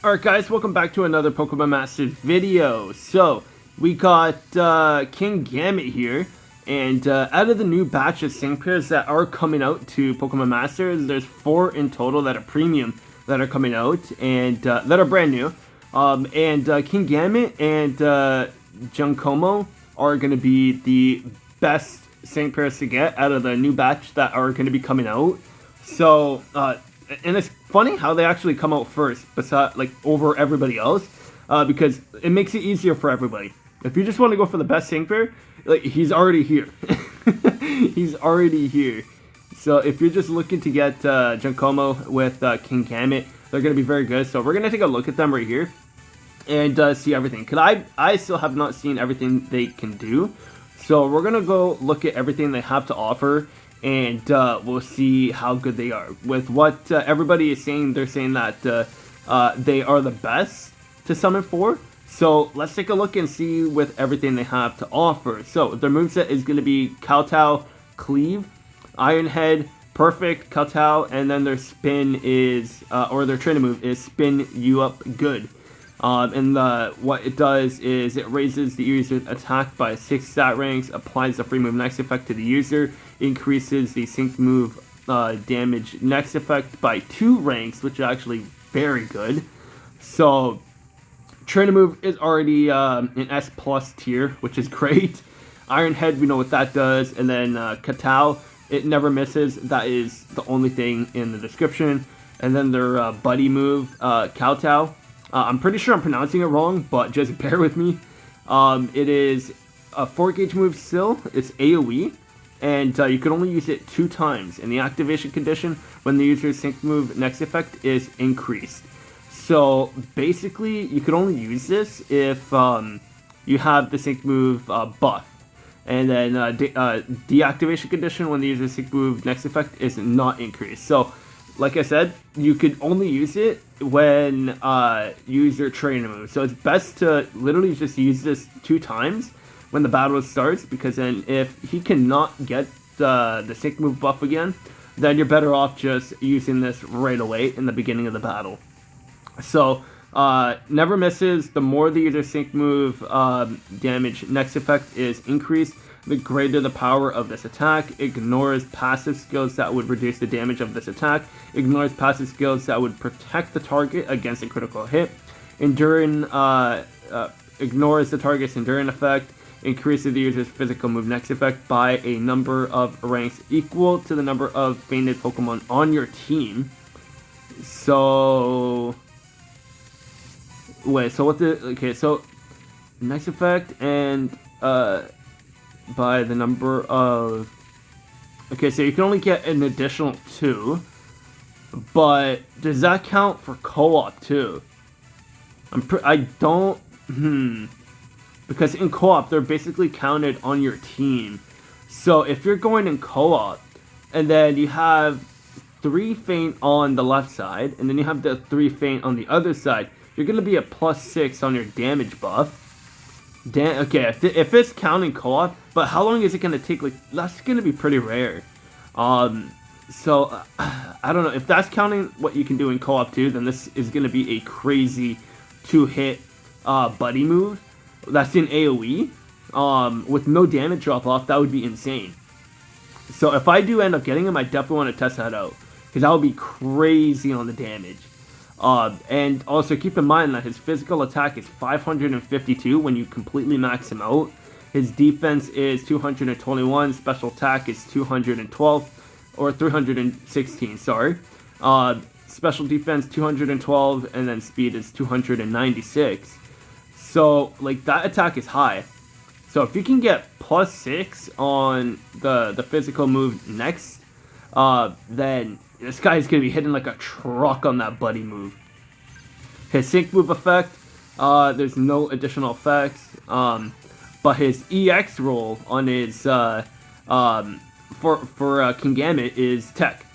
Alright guys, welcome back to another Pokemon Masters video. So, we got Kingambit here, and out of the new batch of sync pairs that are coming out to Pokemon Masters, there's 4 in total that are premium that are coming out, and that are brand new. Kingambit and Giacomo are going to be the best sync pairs to get out of the new batch that are going to be coming out. So, and it's funny how they actually come out first, besides, like, over everybody else, because it makes it easier for everybody. If you just want to go for the best sync pair, like, he's already here. He's already here. So if you're just looking to get Giacomo with Kingambit, they're going to be very good. So we're going to take a look at them right here and see everything. Because I still have not seen everything they can do. So we're going to go look at everything they have to offer, and we'll see how good they are. With what everybody is saying, they're saying that they are the best to summon for. So let's take a look and see with everything they have to offer. So their moveset is going to be Kowtow, Cleave, Iron Head, Perfect, Kowtow, and then their spin is, or their training move is Spin You Up Good. What it does is it raises the user's attack by 6 stat ranks, applies the free move next effect to the user, increases the sync move damage next effect by 2 ranks, which is actually very good. So, training move is already an S plus tier, which is great. Iron Head, we know what that does, and then Kowtow, it never misses. That is the only thing in the description. And then their buddy move, Kowtow. I'm pretty sure I'm pronouncing it wrong, but just bear with me. It is a 4-gauge move still. It's AoE, and you can only use it 2 times. And the activation condition when the user's sync move next effect is increased. So basically, you can only use this if you have the sync move buff. And then deactivation condition when the user's sync move next effect is not increased. So, like I said, you could only use it when use your training move. So it's best to literally just use this 2 times when the battle starts, because then if he cannot get the sync move buff again, then you're better off just using this right away in the beginning of the battle. So, never misses. The more the user sync move damage next effect is increased, the greater the power of this attack. Ignores passive skills that would reduce the damage of this attack. Ignores passive skills that would protect the target against a critical hit. Enduring, ignores the target's enduring effect. Increases the user's physical move next effect by a number of ranks equal to the number of fainted Pokemon on your team. So, wait, so what the, okay, so, next effect and, by the number of, okay, so you can only get an additional 2, but does that count for co-op too? I don't, because in co-op, they're basically counted on your team. So if you're going in co-op, and then you have 3 faint on the left side, and then you have the 3 faint on the other side, you're going to be a +6 on your damage buff. Okay, if it's counting co-op, but how long is it going to take? Like, that's going to be pretty rare. So, I don't know. If that's counting what you can do in co-op too, then this is going to be a crazy 2-hit buddy move. That's in AoE. With no damage drop-off, that would be insane. So, if I do end up getting him, I definitely want to test that out, because that would be crazy on the damage. And also keep in mind that his physical attack is 552 when you completely max him out. His defense is 221, special attack is 212, or 316, sorry. Special defense 212, and then speed is 296. So, like, that attack is high. So if you can get +6 on the physical move next, then this guy is going to be hitting like a truck on that buddy move. His sync move effect, there's no additional effects, but his EX roll on his, for Kingambit is Tech.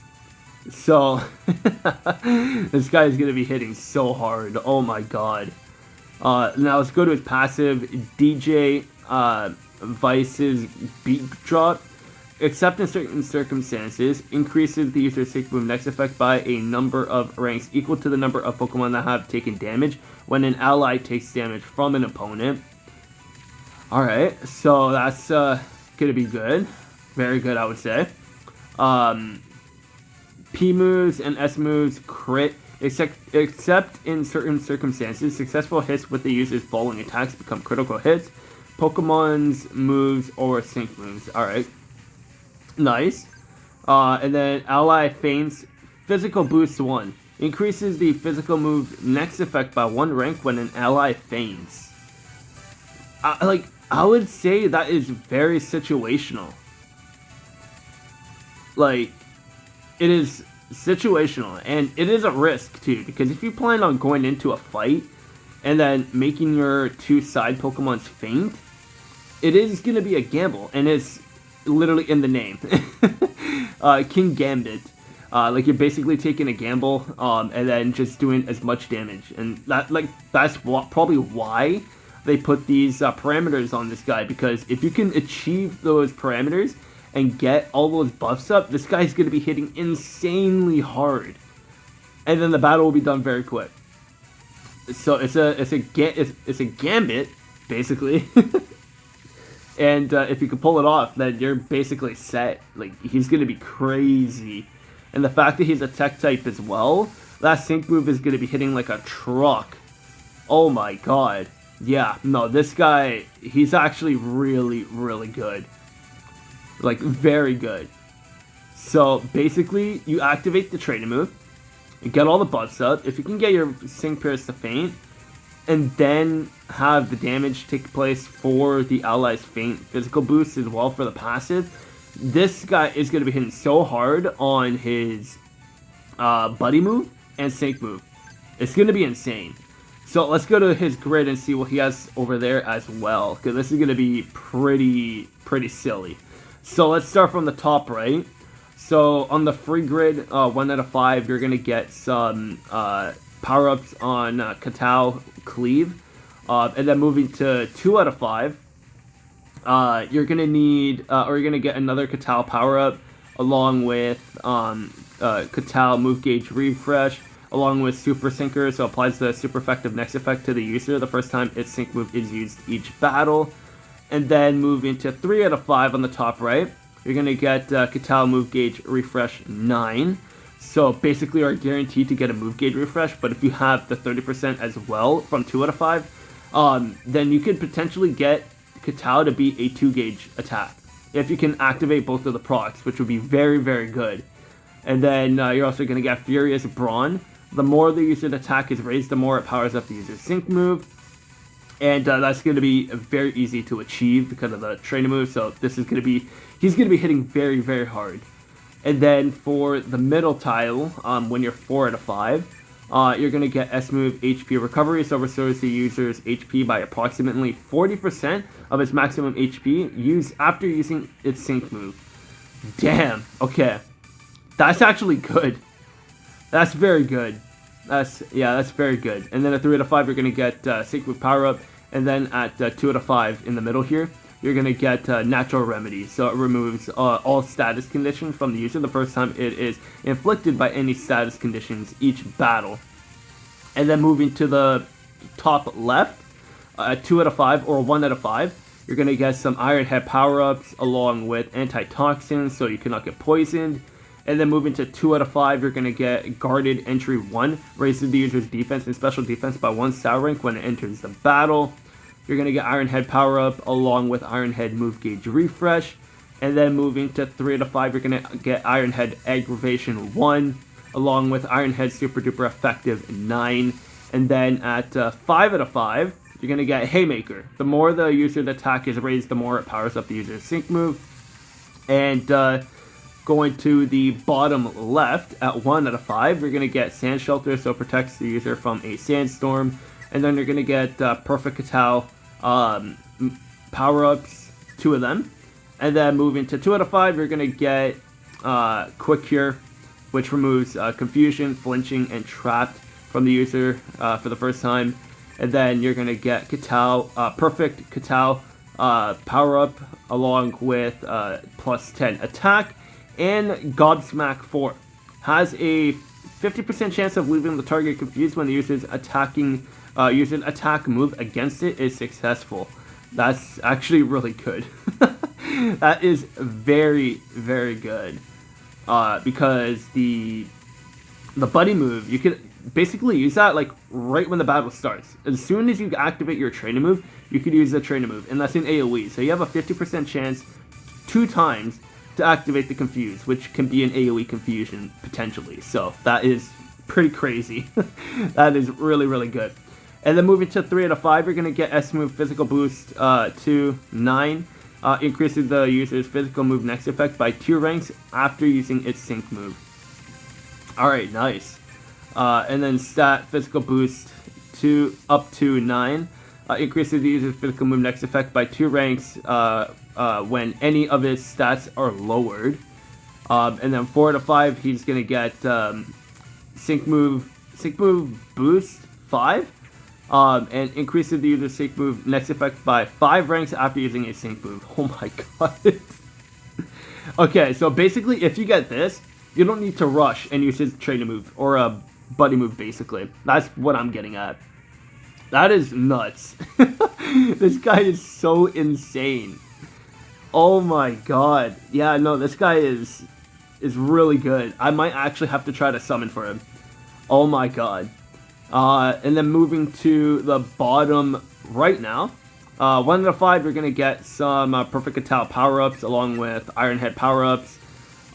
So, this guy is going to be hitting so hard, oh my god. Now let's go to his passive, DJ Vice's Beat Drop. except in certain circumstances, increases the user's sync move next effect by a number of ranks equal to the number of Pokemon that have taken damage when an ally takes damage from an opponent. Alright, so that's gonna be good. Very good, I would say. P moves and S moves crit, except in certain circumstances. Successful hits with the user's following attacks become critical hits. Pokemon's moves or sync moves. Alright. Nice. And then ally feints physical boost 1. Increases the physical move next effect by 1 rank when an ally feints. I would say that is very situational. Like, it is situational, and it is a risk too, because if you plan on going into a fight and then making your 2 side Pokemons faint, it is going to be a gamble, and it's literally in the name. Kingambit. Like, you're basically taking a gamble, and then just doing as much damage, and that's probably why they put these parameters on this guy, because if you can achieve those parameters and get all those buffs up, this guy's going to be hitting insanely hard, and then the battle will be done very quick. So it's a gambit, basically. And if you can pull it off, then you're basically set. Like, he's going to be crazy. And the fact that he's a tech type as well, that sync move is going to be hitting like a truck. Oh my god. Yeah, no, this guy, he's actually really, really good. Like, very good. So, basically, you activate the training move, you get all the buffs up. If you can get your Sync Pierce to faint, and then have the damage take place for the ally's faint physical boost as well for the passive, this guy is going to be hitting so hard on his buddy move and sync move. It's going to be insane. So let's go to his grid and see what he has over there as well, because this is going to be pretty silly. So let's start from the top right. So on the free grid, 1 out of 5, you're going to get some power-ups on Katal Cleave. And then moving to 2 out of 5, you're going to need, or you're going to get another Katal power-up along with Katal Move Gauge Refresh, along with Super Syncer, so applies the super effective next effect to the user the first time its sync move is used each battle. And then moving to 3 out of 5 on the top right, you're going to get Katal Move Gauge Refresh 9. So basically are guaranteed to get a Move Gauge Refresh, but if you have the 30% as well from 2 out of 5, then you could potentially get Katal to be a 2 gauge attack, if you can activate both of the procs, which would be very, very good. And then you're also going to get Furious Brawn. The more the user's attack is raised, the more it powers up the user's sync move. And that's going to be very easy to achieve because of the training move. So this is going to be, he's going to be hitting very, very hard. And then for the middle tile, when you're 4 out of 5, you're going to get S move HP recovery. So restores the user's HP by approximately 40% of its maximum HP after using its sync move. Damn. Okay. That's actually good. That's very good. That's very good. And then at 3 out of 5, you're going to get sync move power up. And then at 2 out of 5 in the middle here, you're going to get Natural Remedy. So it removes all status conditions from the user the first time it is inflicted by any status conditions each battle. And then moving to the top left, at 2 out of 5 or 1 out of 5, you're going to get some Iron Head power-ups along with antitoxins so you cannot get poisoned. And then moving to 2 out of 5, you're going to get Guarded Entry 1, raises the user's defense and special defense by 1 star rank when it enters the battle. You're going to get Iron Head power-up along with Iron Head Move Gauge Refresh. And then moving to 3 out of 5, you're going to get Iron Head Aggravation 1, along with Iron Head Super Duper Effective 9. And then at 5 out of 5, you're going to get Haymaker. The more the user's attack is raised, the more it powers up the user's sync move. And going to the bottom left, at 1 out of 5, you're going to get Sand Shelter, so it protects the user from a sandstorm. And then you're going to get Perfect Katal power-ups, 2 of them. And then moving to 2 out of 5, you're going to get Quick Cure, which removes confusion, flinching, and trapped from the user for the first time. And then you're going to get Katal, Perfect Katal power up along with plus 10 attack, and Gobsmack 4 has a 50% chance of leaving the target confused when the user's attack move against it is successful. That's actually really good. That is very, very good. Because the buddy move, you can basically use that like right when the battle starts. As soon as you activate your training move, you could use the training move, and that's in AoE. So you have a 50% chance 2 times to activate the confuse, which can be an AoE confusion potentially. So that is pretty crazy. That is really, really good. And then moving to 3 out of 5, you're going to get S move physical boost to 9. Increases the user's physical move next effect by 2 ranks after using its sync move. Alright, nice. And then stat physical boost to up to 9. Increases the user's physical move next effect by 2 ranks when any of his stats are lowered. And then 4 out of 5, he's going to get sync move boost 5. And increases the user's sync move next effect by 5 ranks after using a sync move. Oh my god. Okay, so basically, if you get this, you don't need to rush and use his training move, or a buddy move, basically. That's what I'm getting at. That is nuts. This guy is so insane. Oh my god. Yeah, no, this guy is really good. I might actually have to try to summon for him. Oh my god. And then moving to the bottom right now. 1 out of 5, you're going to get some Perfect Attack power-ups along with Iron Head power-ups.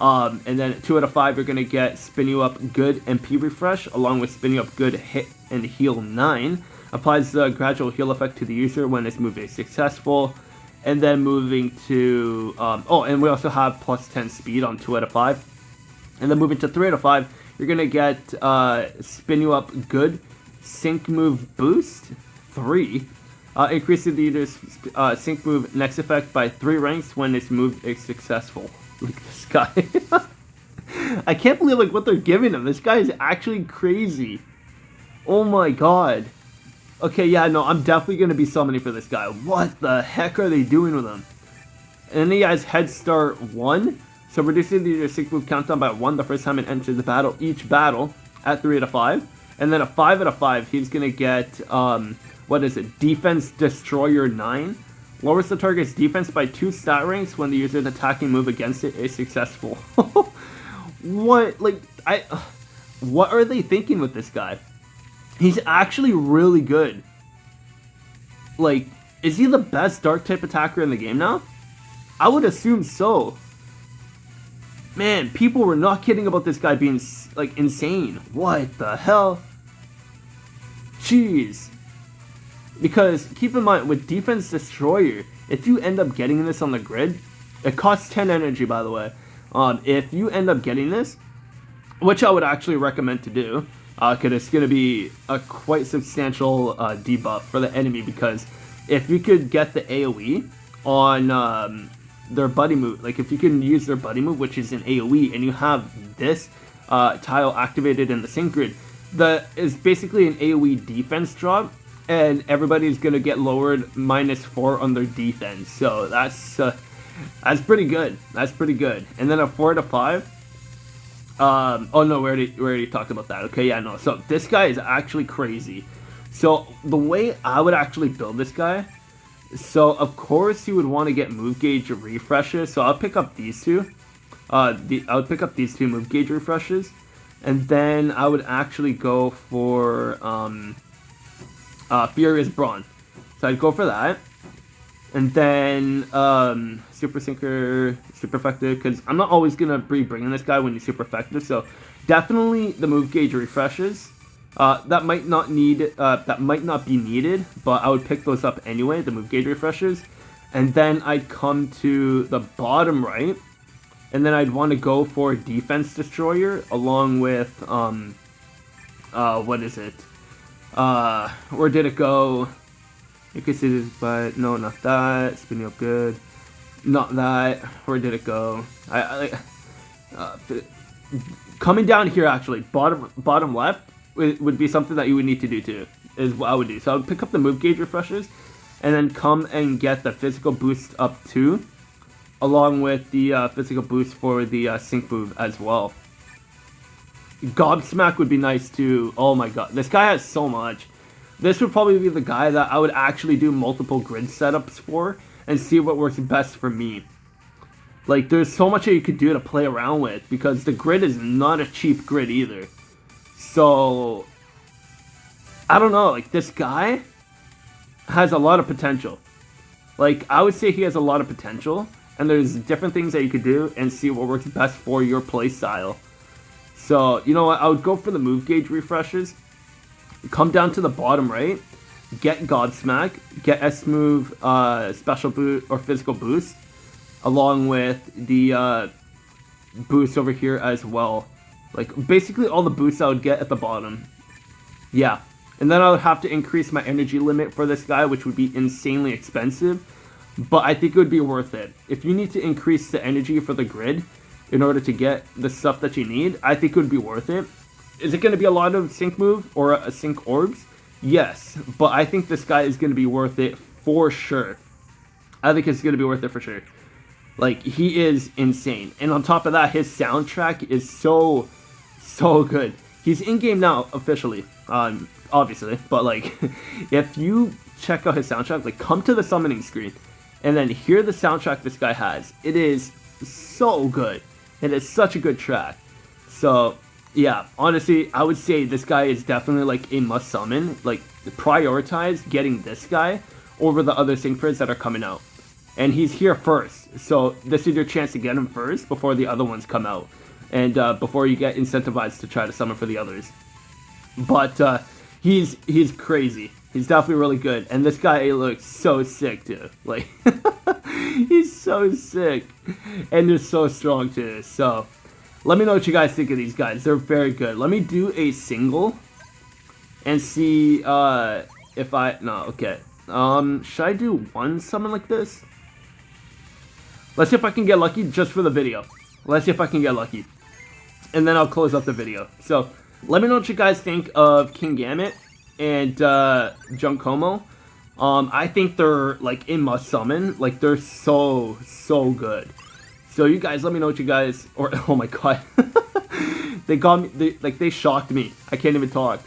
And then 2 out of 5, you're going to get Spin You Up Good MP Refresh along with Spin You Up Good Hit and Heal 9. Applies the gradual heal effect to the user when this move is successful. And then moving to... and we also have plus 10 speed on 2 out of 5. And then moving to 3 out of 5, you're going to get Spin You Up Good Sync Move Boost 3. Increasing the user's sync move next effect by 3 ranks when this move is successful. Look at this guy. I can't believe like what they're giving him. This guy is actually crazy. Oh my god. Okay, yeah, no, I'm definitely going to be summoning for this guy. What the heck are they doing with him? And then he has Head Start 1. So reducing the user's sync move countdown by 1 the first time it enters the battle, each battle, at 3 out of 5. And then a 5 out of 5, he's going to get, Defense Destroyer 9. Lowers the target's defense by 2 stat ranks when the user's attacking move against it is successful. What? Like, what are they thinking with this guy? He's actually really good. Like, is he the best Dark-type attacker in the game now? I would assume so. Man, people were not kidding about this guy being, like, insane. What the hell? Jeez. Because, keep in mind, with Defense Destroyer, if you end up getting this on the grid, it costs 10 energy, by the way. If you end up getting this, which I would actually recommend to do, because it's going to be a quite substantial debuff for the enemy, because if you could get the AoE on their buddy move, like if you can use their buddy move, which is an AoE, and you have this tile activated in the sync grid, that is basically an AoE defense drop, and everybody's going to get lowered -4 on their defense. So that's pretty good. That's pretty good. And then a 4 out of 5. Oh no, we already talked about that. Okay, yeah, no. So this guy is actually crazy. So the way I would actually build this guy, so of course you would want to get move gauge refreshes. So I'll pick up these two. I would pick up these 2 move gauge refreshes, and then I would actually go for Furious Brawn. So I'd go for that. And then Super Sinker, Super Effective, because I'm not always going to be bringing this guy when he's Super Effective. So definitely the move gauge refreshes. That might not be needed, but I would pick those up anyway, the move gauge refreshes. And then I'd come to the bottom right, and then I'd want to go for Defense Destroyer along with what is it? Where did it go? Increases, but no, not that. Spinning Up Good, not that. Where did it go? Coming down here, actually, bottom left would be something that you would need to do too. Is what I would do. So I would pick up the move gauge refreshes, and then come and get the physical boost up too, along with the physical boost for the sync move as well. Gobsmack would be nice too. Oh my god, this guy has so much. This would probably be the guy that I would actually do multiple grid setups for and see what works best for me. Like, there's so much that you could do to play around with, because the grid is not a cheap grid either. So, I don't know, like, this guy has a lot of potential. Like, I would say he has a lot of potential, and there's different things that you could do and see what works best for your play style. So, you know what, I would go for the move gauge refreshes, come down to the bottom right, get Godsmack, get S-Move, special boost, or physical boost, along with the boost over here as well. Like, basically all the boosts I would get at the bottom. Yeah. And then I would have to increase my energy limit for this guy, which would be insanely expensive. But I think it would be worth it. If you need to increase the energy for the grid in order to get the stuff that you need, I think it would be worth it. Is it going to be a lot of sync move or a sync orbs? Yes. But I think this guy is going to be worth it for sure. I think it's going to be worth it for sure. Like, he is insane. And on top of that, his soundtrack is so good. He's in-game now, officially. Obviously. But, like, if you check out his soundtrack, like, come to the summoning screen and then hear the soundtrack this guy has. It is so good. It is such a good track. So, yeah, honestly, I would say this guy is definitely, like, a must-summon. Like, prioritize getting this guy over the other sync pairs that are coming out. And he's here first, so this is your chance to get him first before the other ones come out. And before you get incentivized to try to summon for the others. But he's crazy. He's definitely really good. And this guy looks so sick too. Like, he's so sick. And they're so strong too. So, let me know what you guys think of these guys. They're very good. Let me do a single and see if I... No, okay. Should I do one summon like this? Let's see if I can get lucky just for the video. Let's see if I can get lucky. And then I'll close up the video. So, let me know what you guys think of Kingambit and Giacomo. I think they're, like, a must summon. Like, they're so good. So, you guys, let me know what you guys... Or, oh my god. They got me... They shocked me. I can't even talk.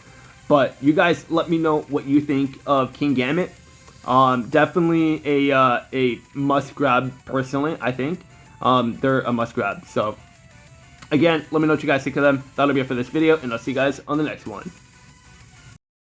But, you guys, let me know what you think of Kingambit. Definitely a must grab personally, I think. They're a must grab. So, again, let me know what you guys think of them. That'll be it for this video, and I'll see you guys on the next one.